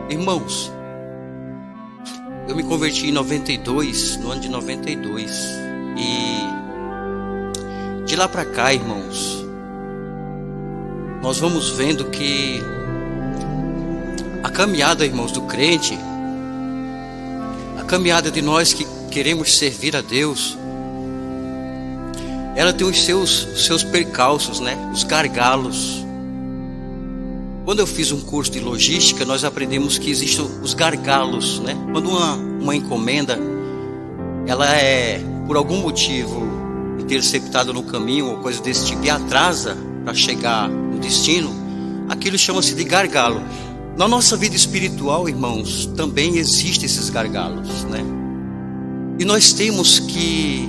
Irmãos, eu me converti em 92, no ano de 92. E de lá para cá, irmãos, nós vamos vendo que a caminhada, irmãos, do crente, a caminhada de nós que queremos servir a Deus, ela tem os seus percalços, né? Os gargalos. Quando eu fiz um curso de logística, nós aprendemos que existem os gargalos, né? Quando uma encomenda, ela é, por algum motivo, interceptada no caminho ou coisa desse tipo, e atrasa para chegar no destino, aquilo chama-se de gargalo. Na nossa vida espiritual, irmãos, também existem esses gargalos, né? E nós temos que,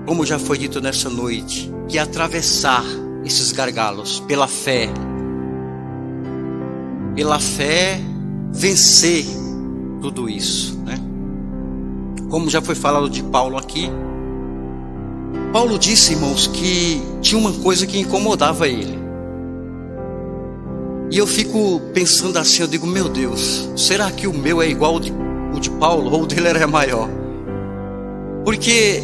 como já foi dito nessa noite, que atravessar esses gargalos pela fé. Pela fé, vencer tudo isso, né? Como já foi falado de Paulo aqui, Paulo disse, irmãos, que tinha uma coisa que incomodava ele. E eu fico pensando assim, eu digo, meu Deus, será que o meu é igual o de Paulo, ou o dele era maior? Porque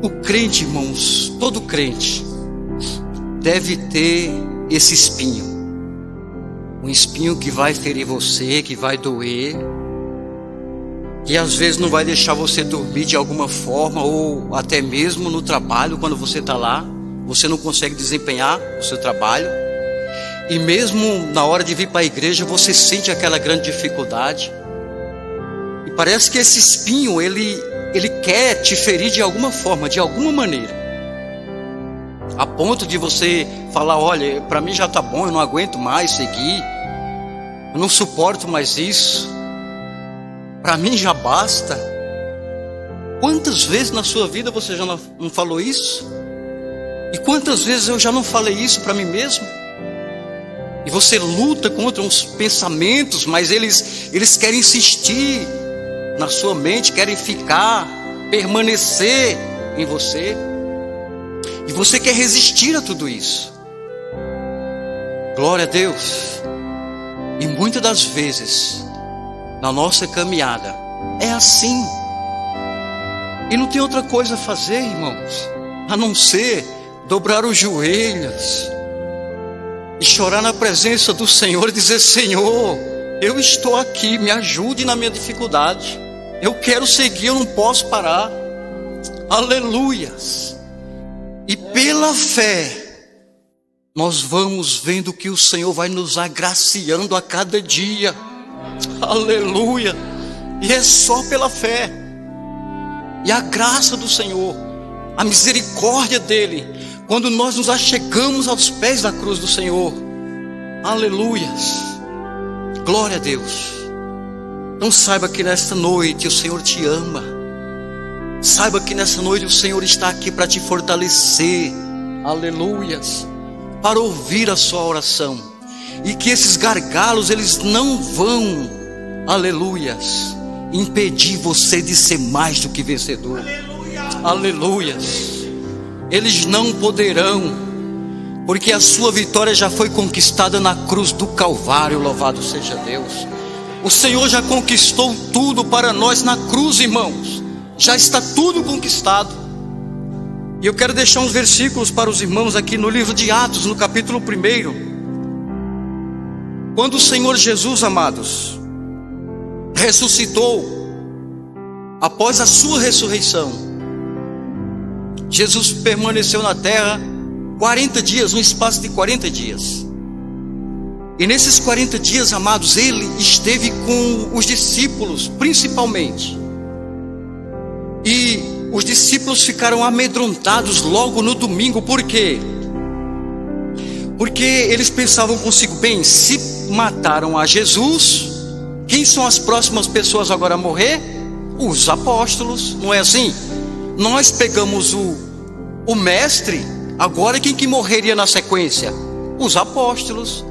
o crente, irmãos, todo crente deve ter esse espinho. Um espinho que vai ferir você, que vai doer, que às vezes não vai deixar você dormir de alguma forma, ou até mesmo no trabalho, quando você está lá, você não consegue desempenhar o seu trabalho. E mesmo na hora de vir para a igreja, você sente aquela grande dificuldade. E parece que esse espinho, ele quer te ferir de alguma forma, de alguma maneira. A ponto de você falar, olha, para mim já está bom, eu não aguento mais seguir. Eu não suporto mais isso. Para mim já basta. Quantas vezes na sua vida você já não falou isso? E quantas vezes eu já não falei isso para mim mesmo? E você luta contra uns pensamentos, mas eles querem insistir na sua mente, querem ficar, permanecer em você. E você quer resistir a tudo isso. Glória a Deus. E muitas das vezes, na nossa caminhada, é assim. E não tem outra coisa a fazer, irmãos, a não ser dobrar os joelhos e chorar na presença do Senhor e dizer, Senhor, eu estou aqui, me ajude na minha dificuldade. Eu quero seguir, eu não posso parar. Aleluias. E pela fé, nós vamos vendo que o Senhor vai nos agraciando a cada dia. Aleluia. E é só pela fé. E a graça do Senhor, a misericórdia dEle, quando nós nos achegamos aos pés da cruz do Senhor. Aleluias. Glória a Deus. Então saiba que nesta noite o Senhor te ama. Saiba que nessa noite o Senhor está aqui para te fortalecer. Aleluias. Para ouvir a sua oração. E que esses gargalos, eles não vão, aleluias, impedir você de ser mais do que vencedor. Aleluias. Eles não poderão, porque a sua vitória já foi conquistada na cruz do Calvário. Louvado seja Deus. O Senhor já conquistou tudo para nós na cruz, irmãos. Já está tudo conquistado. E eu quero deixar uns versículos para os irmãos aqui no livro de Atos, no capítulo 1. Quando o Senhor Jesus, amados, ressuscitou, após a sua ressurreição, Jesus permaneceu na terra 40 dias, um espaço de 40 dias. E nesses 40 dias, amados, ele esteve com os discípulos, principalmente. E os discípulos ficaram amedrontados logo no domingo. Por quê? Porque eles pensavam consigo, bem, se mataram a Jesus, quem são as próximas pessoas agora a morrer? Os apóstolos, não é assim? Nós pegamos o mestre, agora quem que morreria na sequência? Os apóstolos.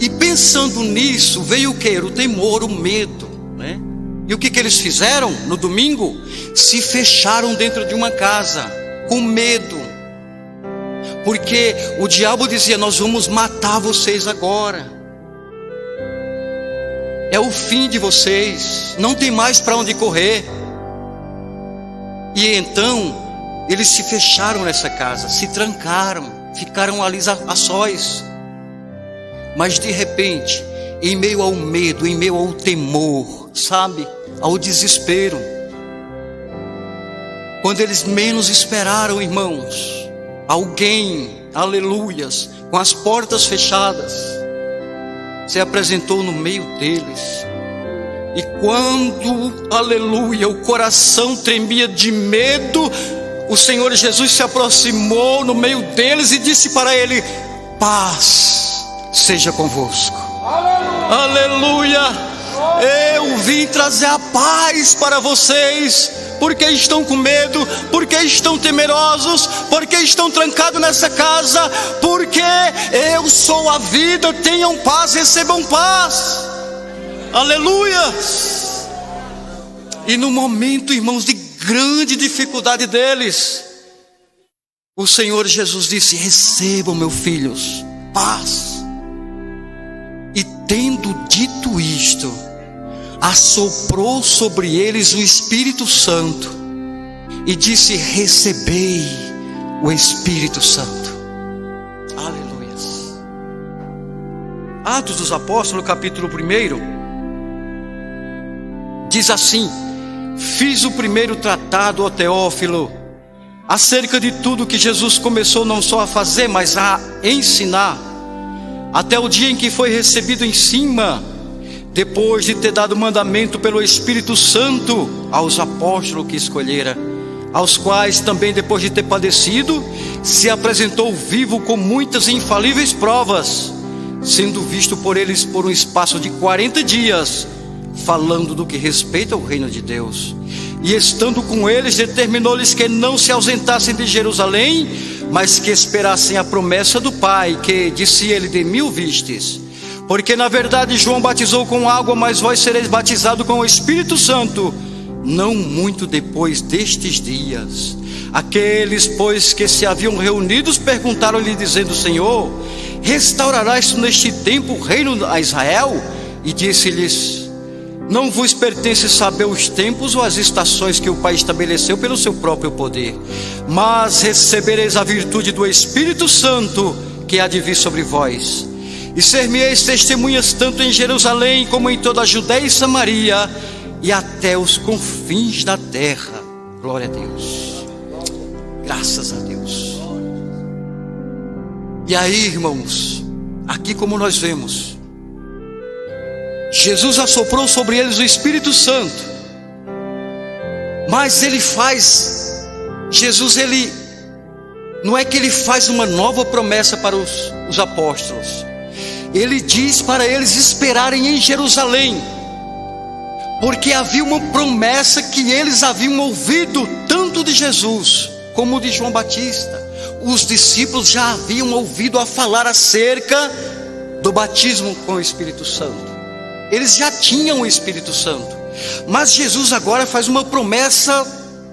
E pensando nisso, veio o que? O temor, o medo, né? E o que eles fizeram no domingo? Se fecharam dentro de uma casa, com medo. Porque o diabo dizia, nós vamos matar vocês agora. é o fim de vocês, não tem mais para onde correr. E então eles se fecharam nessa casa, se trancaram, ficaram ali a sós. Mas de repente, em meio ao medo, em meio ao temor, sabe, ao desespero, quando eles menos esperaram, irmãos, alguém, aleluias, com as portas fechadas, se apresentou no meio deles. E quando, aleluia, o coração tremia de medo, o Senhor Jesus se aproximou no meio deles e disse para ele: paz seja convosco. Aleluia! Eu vim trazer a paz para vocês. Porque estão com medo, porque estão temerosos, porque estão trancados nessa casa, porque eu sou a vida. Tenham paz, recebam paz. Aleluia! E no momento, irmãos, de grande dificuldade deles, o Senhor Jesus disse: recebam, meus filhos, paz. E tendo dito isto, assoprou sobre eles o Espírito Santo e disse: recebei o Espírito Santo. Aleluia. Atos dos Apóstolos, capítulo 1, diz assim: fiz o primeiro tratado, ó Teófilo, acerca de tudo que Jesus começou não só a fazer, mas a ensinar, até o dia em que foi recebido em cima, depois de ter dado mandamento pelo Espírito Santo aos apóstolos que escolhera, aos quais também, depois de ter padecido, se apresentou vivo com muitas e infalíveis provas, sendo visto por eles por um espaço de 40 dias, falando do que respeita ao reino de Deus. E estando com eles, determinou-lhes que não se ausentassem de Jerusalém, mas que esperassem a promessa do Pai, que, disse ele, de mim ouvistes. Porque na verdade João batizou com água, mas vós sereis batizados com o Espírito Santo, não muito depois destes dias. Aqueles, pois, que se haviam reunidos, perguntaram-lhe, dizendo: Senhor, restaurarás tu neste tempo o reino a Israel? E disse-lhes: não vos pertence saber os tempos ou as estações que o Pai estabeleceu pelo seu próprio poder, mas recebereis a virtude do Espírito Santo, que há de vir sobre vós. E ser-me-eis testemunhas tanto em Jerusalém como em toda a Judeia e Samaria e até os confins da terra. Glória a Deus. Graças a Deus. E aí, irmãos, aqui como nós vemos, Jesus assoprou sobre eles o Espírito Santo. Mas Jesus não é que ele faz uma nova promessa para os apóstolos. Ele diz para eles esperarem em Jerusalém, porque havia uma promessa que eles haviam ouvido tanto de Jesus como de João Batista. Os discípulos já haviam ouvido a falar acerca do batismo com o Espírito Santo. Eles já tinham o Espírito Santo, mas Jesus agora faz uma promessa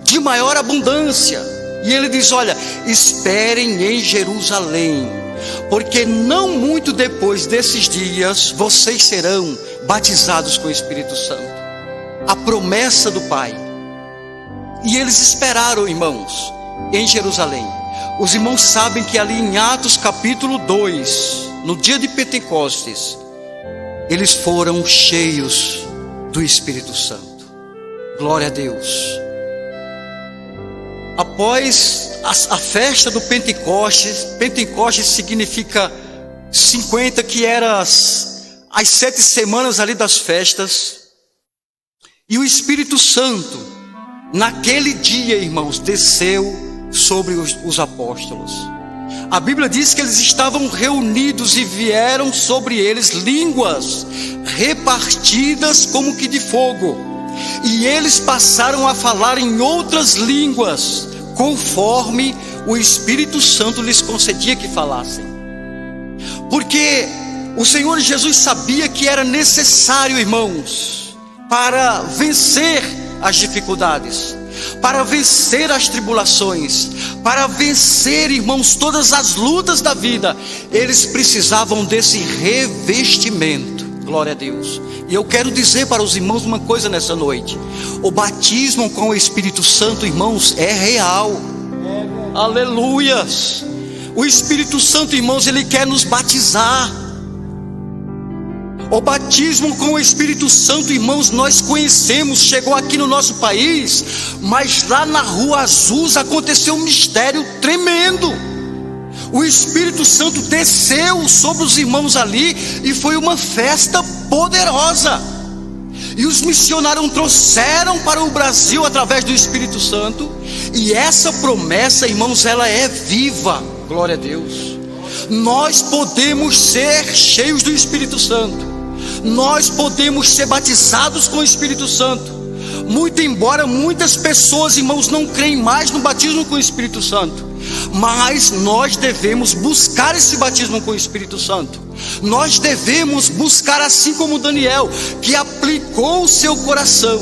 de maior abundância. E ele diz: olha, esperem em Jerusalém, porque não muito depois desses dias vocês serão batizados com o Espírito Santo. A promessa do Pai. E eles esperaram, irmãos, em Jerusalém. Os irmãos sabem que ali em Atos capítulo 2, no dia de Pentecostes, eles foram cheios do Espírito Santo. Glória a Deus. Após a festa do Pentecostes, Pentecostes significa 50, que eram as 7 semanas ali das festas. E o Espírito Santo, naquele dia, irmãos, desceu sobre os apóstolos. A Bíblia diz que eles estavam reunidos e vieram sobre eles línguas repartidas como que de fogo. E eles passaram a falar em outras línguas, conforme o Espírito Santo lhes concedia que falassem. Porque o Senhor Jesus sabia que era necessário, irmãos, para vencer as dificuldades, para vencer as tribulações, para vencer, irmãos, todas as lutas da vida, eles precisavam desse revestimento. Glória a Deus. E eu quero dizer para os irmãos uma coisa nessa noite: o batismo com o Espírito Santo, irmãos, é real. Aleluias. O Espírito Santo, irmãos, ele quer nos batizar. O batismo com o Espírito Santo, irmãos, nós conhecemos, chegou aqui no nosso país, mas lá na Rua Azusa aconteceu um mistério tremendo. O Espírito Santo desceu sobre os irmãos ali e foi uma festa poderosa. E os missionários trouxeram para o Brasil através do Espírito Santo. E essa promessa, irmãos, ela é viva. Glória a Deus. Nós podemos ser cheios do Espírito Santo. Nós podemos ser batizados com o Espírito Santo. Muito embora muitas pessoas, irmãos, não creem mais no batismo com o Espírito Santo, mas nós devemos buscar esse batismo com o Espírito Santo. Nós devemos buscar, assim como Daniel, que aplicou o seu coração.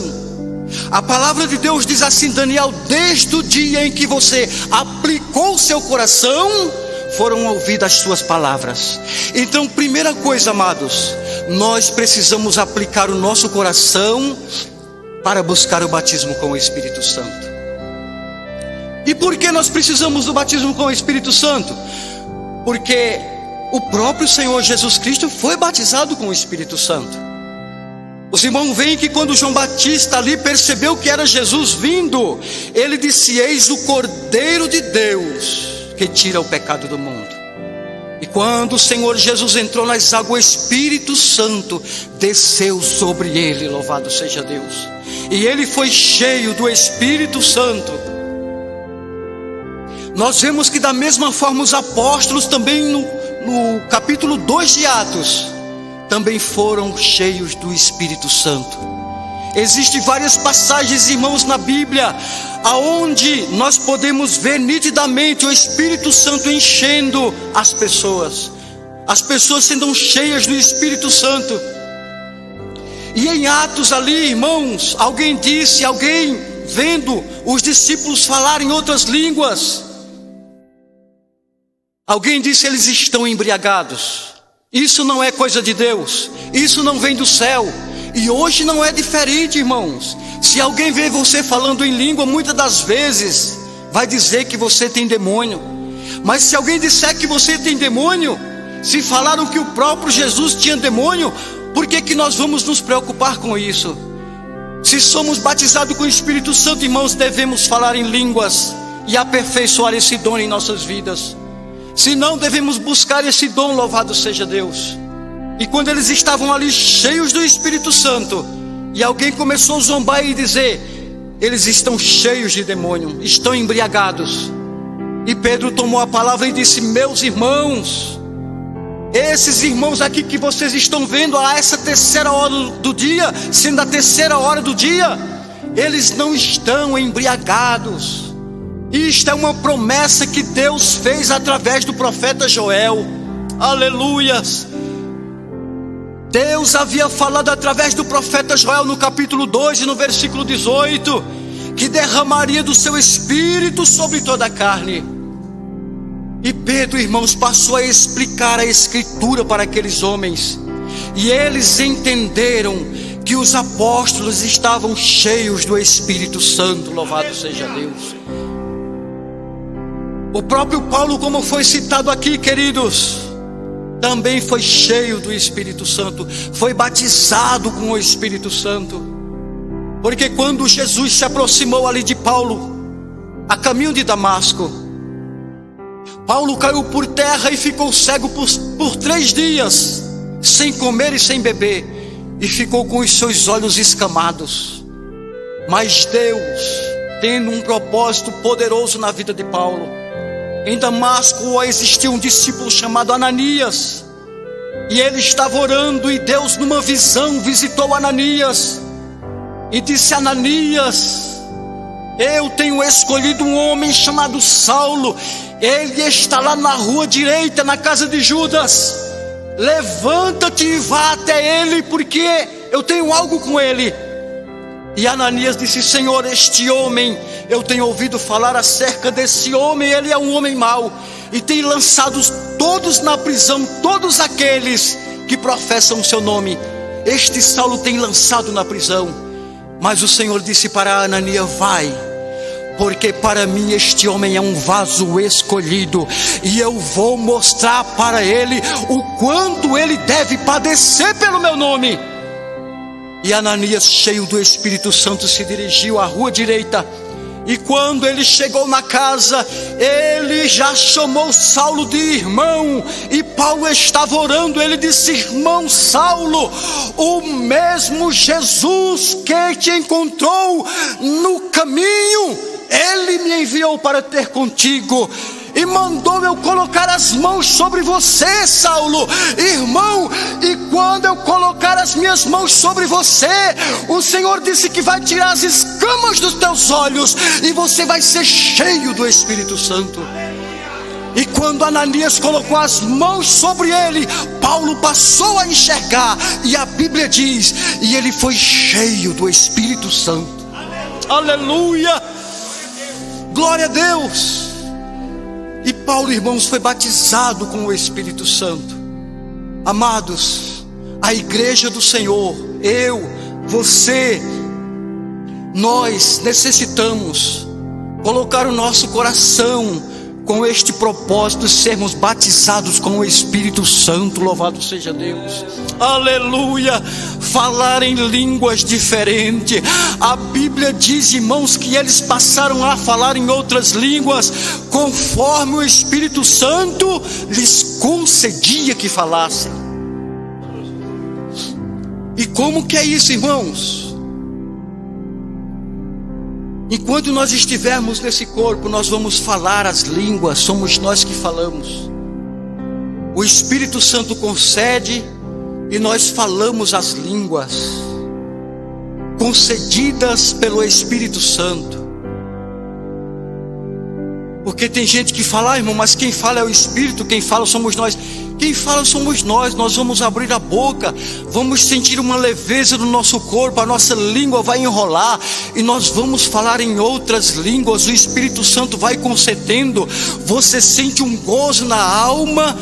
A palavra de Deus diz assim: Daniel, desde o dia em que você aplicou o seu coração, foram ouvidas as suas palavras. Então, primeira coisa, amados, nós precisamos aplicar o nosso coração para buscar o batismo com o Espírito Santo. E por que nós precisamos do batismo com o Espírito Santo? Porque o próprio Senhor Jesus Cristo foi batizado com o Espírito Santo. Os irmãos veem que quando João Batista ali percebeu que era Jesus vindo, ele disse: eis o Cordeiro de Deus que tira o pecado do mundo. E quando o Senhor Jesus entrou nas águas, o Espírito Santo desceu sobre ele, louvado seja Deus. E ele foi cheio do Espírito Santo. Nós vemos que da mesma forma os apóstolos também no capítulo 2 de Atos também foram cheios do Espírito Santo. Existem várias passagens, irmãos, na Bíblia, aonde nós podemos ver nitidamente o Espírito Santo enchendo as pessoas sendo cheias do Espírito Santo. E em Atos ali, irmãos, alguém vendo os discípulos falarem outras línguas, alguém disse: eles estão embriagados. Isso não é coisa de Deus, isso não vem do céu. E hoje não é diferente, irmãos. Se alguém vê você falando em língua, muitas das vezes vai dizer que você tem demônio. Mas se alguém disser que você tem demônio, se falaram que o próprio Jesus tinha demônio, por que nós vamos nos preocupar com isso? Se somos batizados com o Espírito Santo, irmãos, devemos falar em línguas e aperfeiçoar esse dom em nossas vidas. Se não, devemos buscar esse dom, louvado seja Deus. E quando eles estavam ali cheios do Espírito Santo, e alguém começou a zombar e dizer: eles estão cheios de demônio, estão embriagados. E Pedro tomou a palavra e disse: meus irmãos, esses irmãos aqui que vocês estão vendo a essa terceira hora do dia, sendo a terceira hora do dia, eles não estão embriagados. Isto é uma promessa que Deus fez através do profeta Joel. Aleluias. Deus havia falado através do profeta Joel no capítulo 2 e no versículo 18, que derramaria do seu Espírito sobre toda a carne. E Pedro, irmãos, passou a explicar a Escritura para aqueles homens, e eles entenderam que os apóstolos estavam cheios do Espírito Santo, louvado seja Deus. O próprio Paulo, como foi citado aqui, queridos, também foi cheio do Espírito Santo, foi batizado com o Espírito Santo. Porque quando Jesus se aproximou ali de Paulo, a caminho de Damasco, Paulo caiu por terra e ficou cego por 3 dias, sem comer e sem beber, e ficou com os seus olhos escamados. Mas Deus, tendo um propósito poderoso na vida de Paulo, em Damasco existia um discípulo chamado Ananias, e ele estava orando, e Deus numa visão visitou Ananias e disse: Ananias, eu tenho escolhido um homem chamado Saulo, ele está lá na rua direita, na casa de Judas. Levanta-te e vá até ele, porque eu tenho algo com ele. E Ananias disse: Senhor, este homem, eu tenho ouvido falar acerca desse homem, ele é um homem mau, e tem lançado todos na prisão, todos aqueles que professam o seu nome, este Saulo tem lançado na prisão. Mas o Senhor disse para Ananias: vai, porque para mim este homem é um vaso escolhido, e eu vou mostrar para ele o quanto ele deve padecer pelo meu nome. E Ananias, cheio do Espírito Santo, se dirigiu à rua direita. E quando ele chegou na casa, ele já chamou Saulo de irmão. E Paulo estava orando. Ele disse: irmão Saulo, o mesmo Jesus que te encontrou no caminho, ele me enviou para ter contigo, e mandou eu colocar as mãos sobre você, Saulo, irmão. E quando eu colocar as minhas mãos sobre você, o Senhor disse que vai tirar as escamas dos teus olhos, e você vai ser cheio do Espírito Santo. E quando Ananias colocou as mãos sobre ele, Paulo passou a enxergar, e a Bíblia diz: e ele foi cheio do Espírito Santo. Aleluia! Glória a Deus! E Paulo, irmãos, foi batizado com o Espírito Santo. Amados, a igreja do Senhor, eu, você, nós necessitamos colocar o nosso coração com este propósito de sermos batizados com o Espírito Santo. Louvado seja Deus. Aleluia. Falar em línguas diferentes. A Bíblia diz, irmãos, que eles passaram a falar em outras línguas conforme o Espírito Santo lhes concedia que falassem. E como que é isso, irmãos? Enquanto nós estivermos nesse corpo, nós vamos falar as línguas, somos nós que falamos. O Espírito Santo concede e nós falamos as línguas concedidas pelo Espírito Santo. Porque tem gente que fala: irmão, mas quem fala é o Espírito, quem fala somos nós. Quem fala somos nós. Nós vamos abrir a boca, vamos sentir uma leveza no nosso corpo, a nossa língua vai enrolar e nós vamos falar em outras línguas. O Espírito Santo vai concedendo, você sente um gozo na alma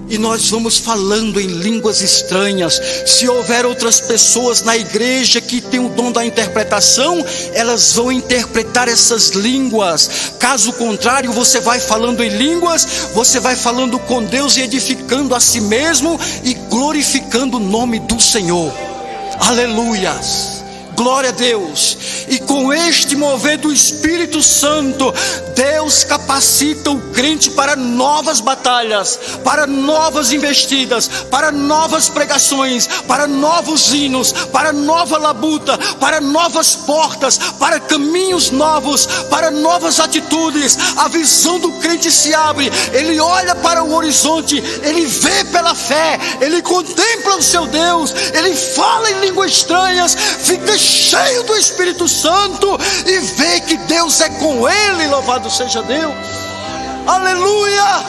e nós vamos falando em línguas estranhas. Se houver outras pessoas na igreja que têm o dom da interpretação, elas vão interpretar essas línguas. Caso contrário, você vai falando em línguas, você vai falando com Deus e edificando a si mesmo e glorificando o nome do Senhor. Aleluias. Glória a Deus. E com este mover do Espírito Santo, Deus capacita o crente para novas batalhas, para novas investidas, para novas pregações, para novos hinos, para nova labuta, para novas portas, para caminhos novos, para novas atitudes. A visão do crente se abre, ele olha para o horizonte, ele vê pela fé, ele contempla o seu Deus, ele fala em línguas estranhas, fica cheio do Espírito Santo e vê que Deus é com ele. Louvado seja Deus. Aleluia.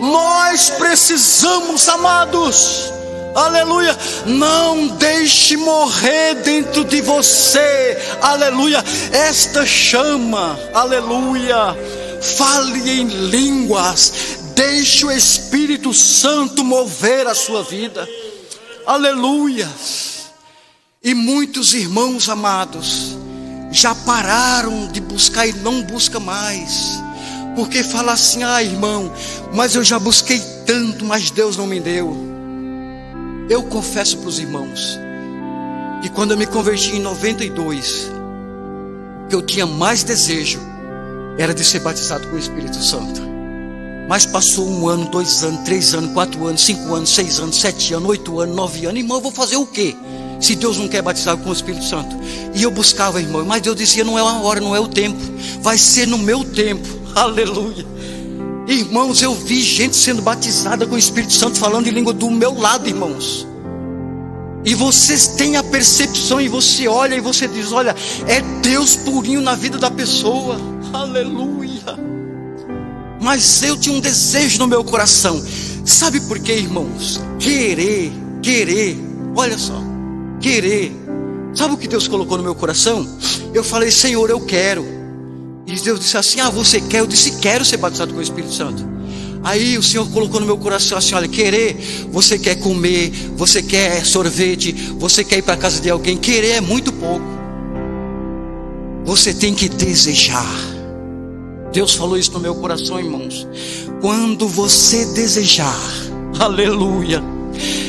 Nós precisamos, amados, aleluia, não deixe morrer dentro de você, aleluia, esta chama, aleluia. Fale em línguas, deixe o Espírito Santo mover a sua vida, aleluia. E muitos irmãos amados já pararam de buscar e não buscam mais, porque fala assim: ah, irmão, mas eu já busquei tanto, mas Deus não me deu. Eu confesso para os irmãos que quando eu me converti em 92, que eu tinha mais desejo era de ser batizado com o Espírito Santo. Mas passou 1 ano, 2 anos, 3 anos, 4 anos, 5 anos, 6 anos, 7 anos, 8 anos, 9 anos. Irmão, eu vou fazer o quê se Deus não quer batizar com o Espírito Santo? E eu buscava, irmão, mas Deus dizia: não é a hora, não é o tempo, vai ser no meu tempo. Aleluia. Irmãos, eu vi gente sendo batizada com o Espírito Santo, falando em língua do meu lado, irmãos. E vocês têm a percepção, e você olha e você diz: olha, é Deus purinho na vida da pessoa. Aleluia. Mas eu tinha um desejo no meu coração. Sabe por quê, irmãos? Querer, olha só, querer. Sabe o que Deus colocou no meu coração? Eu falei: Senhor, eu quero. E Deus disse assim: ah, você quer? Eu disse: quero ser batizado com o Espírito Santo. Aí o Senhor colocou no meu coração assim: olha, querer, você quer comer, você quer sorvete, você quer ir para a casa de alguém. Querer é muito pouco. Você tem que desejar. Deus falou isso no meu coração, irmãos. Quando você desejar, aleluia,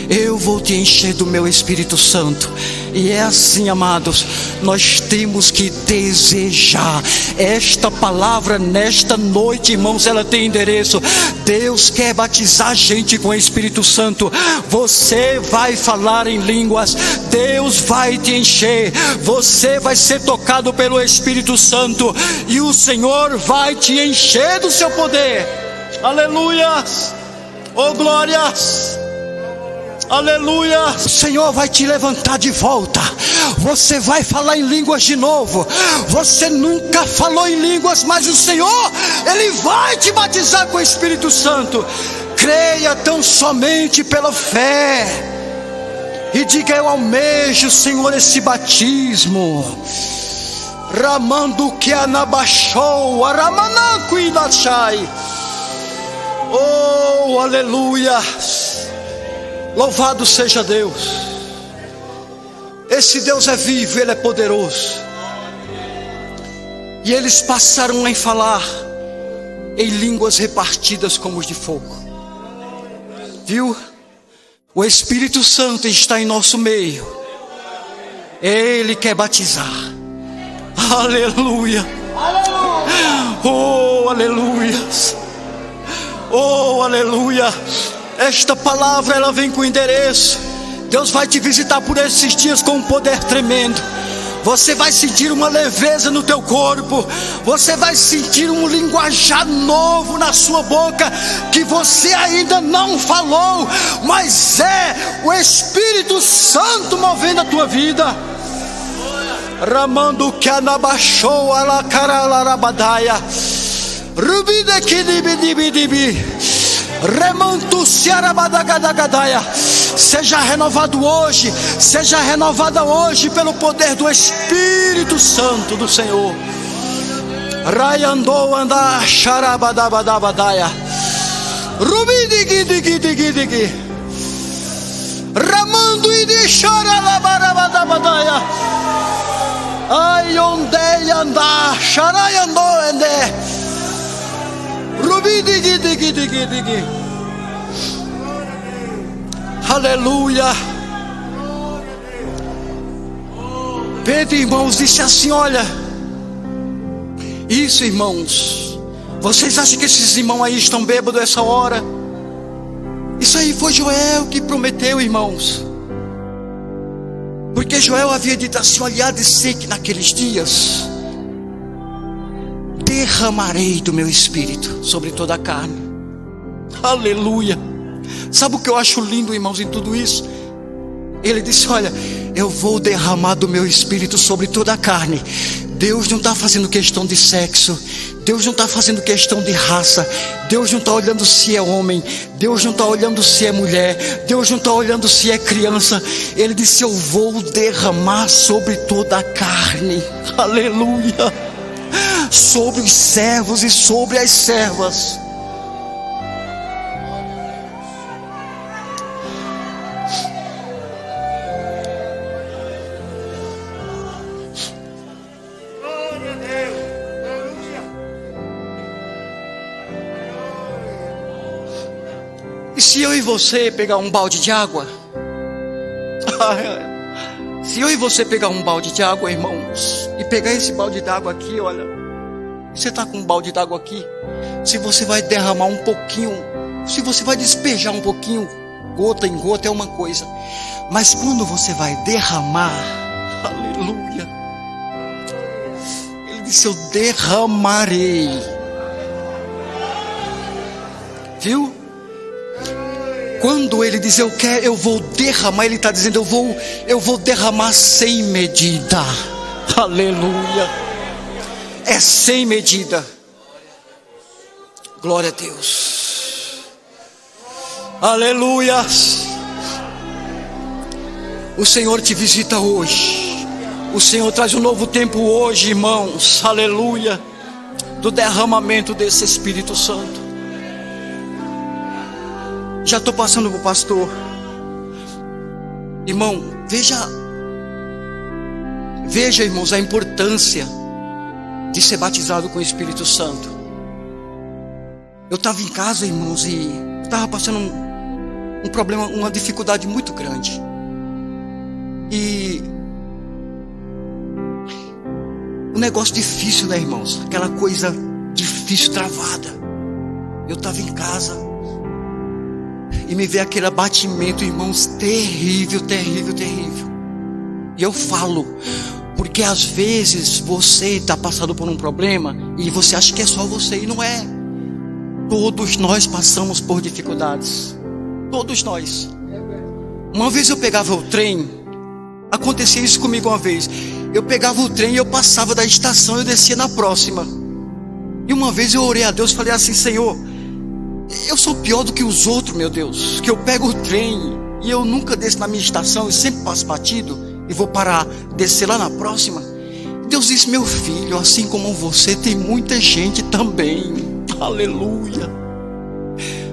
eu vou te encher do meu Espírito Santo. E é assim, amados, nós temos que desejar. Esta palavra nesta noite, irmãos, ela tem endereço. Deus quer batizar a gente com o Espírito Santo. Você vai falar em línguas, Deus vai te encher, você vai ser tocado pelo Espírito Santo, e o Senhor vai te encher do seu poder. Aleluias, oh glórias, aleluia. O Senhor vai te levantar de volta. Você vai falar em línguas de novo. Você nunca falou em línguas, mas o Senhor, Ele vai te batizar com o Espírito Santo. Creia tão somente pela fé e diga: eu almejo, Senhor, esse batismo. Ramando que anabachou, aramananco e nachai. Oh, aleluia. Louvado seja Deus. Esse Deus é vivo, Ele é poderoso. E eles passaram a falar em línguas repartidas como os de fogo. Viu? O Espírito Santo está em nosso meio. Ele quer batizar. Aleluia. Oh, aleluia. Oh, aleluia. Esta palavra, ela vem com endereço. Deus vai te visitar por esses dias com um poder tremendo. Você vai sentir uma leveza no teu corpo. Você vai sentir um linguajar novo na sua boca, que você ainda não falou, mas é o Espírito Santo movendo a tua vida. Ramando que anabachou ala caralarabadaia. Rubide que dibidibidibi. Remanto ciarabadagadagadaia. Seja renovado hoje, seja renovada hoje pelo poder do Espírito Santo do Senhor. Raiandou andar xarabadabadabadaia. Rubidigidigidigidigi. Ramando e de xaralabarabadabadaia. Ai onde andar xaraiandou ende. Rubidigidigidigidigi. Aleluia. Pedro, irmãos, disse assim: olha, isso, irmãos, vocês acham que esses irmãos aí estão bêbados essa hora? Isso aí foi Joel que prometeu, irmãos. Porque Joel havia dito assim: olha, há de ser que naqueles dias derramarei do meu Espírito sobre toda a carne. Aleluia. Sabe o que eu acho lindo, irmãos, em tudo isso? Ele disse: olha, eu vou derramar do meu Espírito sobre toda a carne. Deus não está fazendo questão de sexo. Deus não está fazendo questão de raça. Deus não está olhando se é homem. Deus não está olhando se é mulher. Deus não está olhando se é criança. Ele disse: eu vou derramar sobre toda a carne. Aleluia. Sobre os servos e sobre as servas. E se eu e você pegar um balde de água? Se eu e você pegar um balde de água, irmãos, e pegar esse balde d'água aqui, olha, você está com um balde d'água aqui. Se você vai derramar um pouquinho, se você vai despejar um pouquinho, gota em gota é uma coisa, mas quando você vai derramar, aleluia, Ele disse: eu derramarei. Viu? Quando Ele diz eu vou derramar, Ele está dizendo eu vou derramar sem medida. Aleluia. É sem medida. Glória a Deus. Aleluia. O Senhor te visita hoje. O Senhor traz um novo tempo hoje, irmãos. Aleluia. Do derramamento desse Espírito Santo. Já estou passando para o pastor. Irmão, veja, irmãos, a importância de ser batizado com o Espírito Santo. Eu estava em casa, irmãos, e estava passando um problema, uma dificuldade muito grande. E um negócio difícil, né, irmãos? Aquela coisa difícil, travada. Eu estava em casa e me veio aquele abatimento, irmãos, terrível, terrível, terrível. E eu falo, porque às vezes você está passando por um problema e você acha que é só você, e não é. Todos nós passamos por dificuldades. Todos nós. Uma vez eu pegava o trem, acontecia isso comigo uma vez. Eu pegava o trem e eu passava da estação e eu descia na próxima. E uma vez eu orei a Deus e falei assim: Senhor, eu sou pior do que os outros, meu Deus, que eu pego o trem e eu nunca desço na minha estação, eu sempre passo batido e vou parar, descer lá na próxima. Deus disse: meu filho, assim como você, tem muita gente também. Aleluia.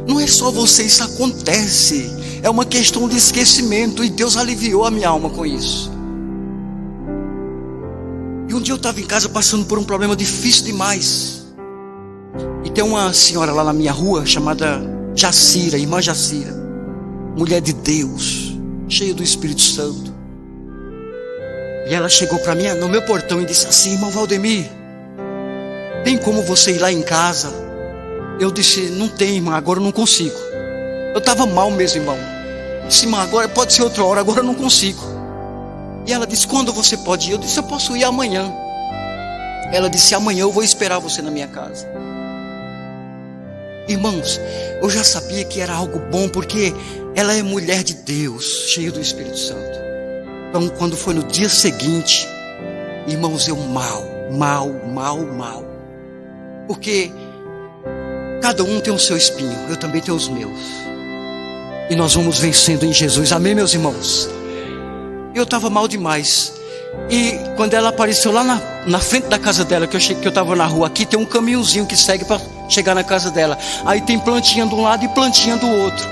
Não é só você, isso acontece. É uma questão de esquecimento, e Deus aliviou a minha alma com isso. E um dia eu estava em casa passando por um problema difícil demais. E tem uma senhora lá na minha rua chamada Jacira, irmã Jacira, mulher de Deus, cheia do Espírito Santo. E ela chegou para mim no meu portão e disse assim: irmão Valdemir, tem como você ir lá em casa? Eu disse: não tem, irmã, agora eu não consigo. Eu estava mal mesmo, irmão. Eu disse: irmã, agora pode ser outra hora, agora eu não consigo. E ela disse: quando você pode ir? Eu disse: eu posso ir amanhã. Ela disse: amanhã eu vou esperar você na minha casa. Irmãos, eu já sabia que era algo bom, porque ela é mulher de Deus, cheia do Espírito Santo. Então, quando foi no dia seguinte, irmãos, eu mal. Porque cada um tem o seu espinho, eu também tenho os meus. E nós vamos vencendo em Jesus, amém, meus irmãos? Eu estava mal demais. E quando ela apareceu lá na frente da casa dela, que eu estava na rua, aqui tem um caminhozinho que segue para chegar na casa dela. Aí tem plantinha de um lado e plantinha do outro.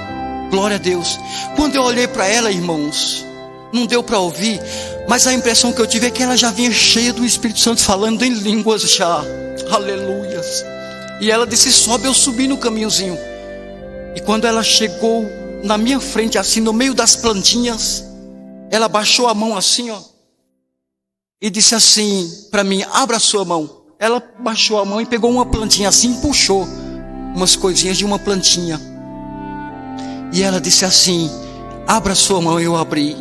Glória a Deus. Quando eu olhei para ela, irmãos, não deu para ouvir, mas a impressão que eu tive é que ela já vinha cheia do Espírito Santo, falando em línguas já. Aleluias. E ela disse: sobe. Eu subi no caminhozinho. E quando ela chegou na minha frente, assim, no meio das plantinhas, ela baixou a mão assim, ó, e disse assim para mim: abra a sua mão. Ela baixou a mão e pegou uma plantinha assim e puxou umas coisinhas de uma plantinha. E ela disse assim: abra a sua mão. Eu abri.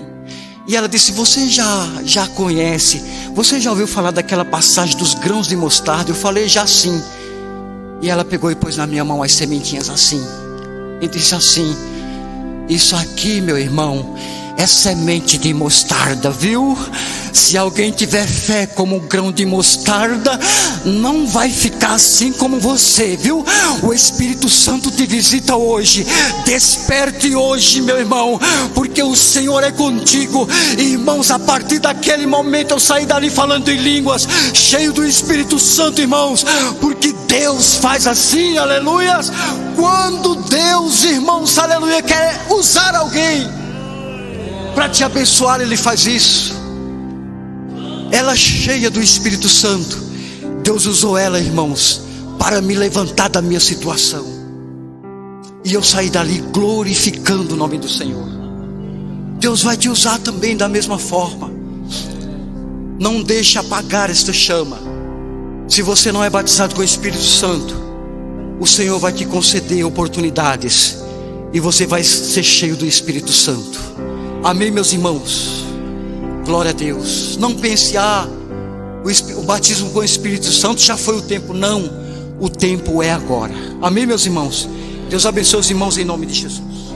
E ela disse: você já conhece, você já ouviu falar daquela passagem dos grãos de mostarda? Eu falei: já sim. E ela pegou e pôs na minha mão as sementinhas assim, e disse assim: isso aqui, meu irmão, é semente de mostarda, viu? Se alguém tiver fé como um grão de mostarda, não vai ficar assim como você, viu? O Espírito Santo te visita hoje. Desperte hoje, meu irmão, porque o Senhor é contigo. Irmãos, a partir daquele momento eu saí dali falando em línguas, cheio do Espírito Santo, irmãos, porque Deus faz assim, aleluias. Quando Deus, irmãos, aleluia, quer usar alguém para te abençoar, Ele faz isso. Ela cheia do Espírito Santo, Deus usou ela, irmãos, para me levantar da minha situação. E eu saí dali glorificando o nome do Senhor. Deus vai te usar também da mesma forma. Não deixe apagar esta chama. Se você não é batizado com o Espírito Santo, o Senhor vai te conceder oportunidades, e você vai ser cheio do Espírito Santo. Amém, meus irmãos? Glória a Deus. Não pense: o batismo com o Espírito Santo já foi o tempo. Não, o tempo é agora. Amém, meus irmãos? Deus abençoe os irmãos em nome de Jesus.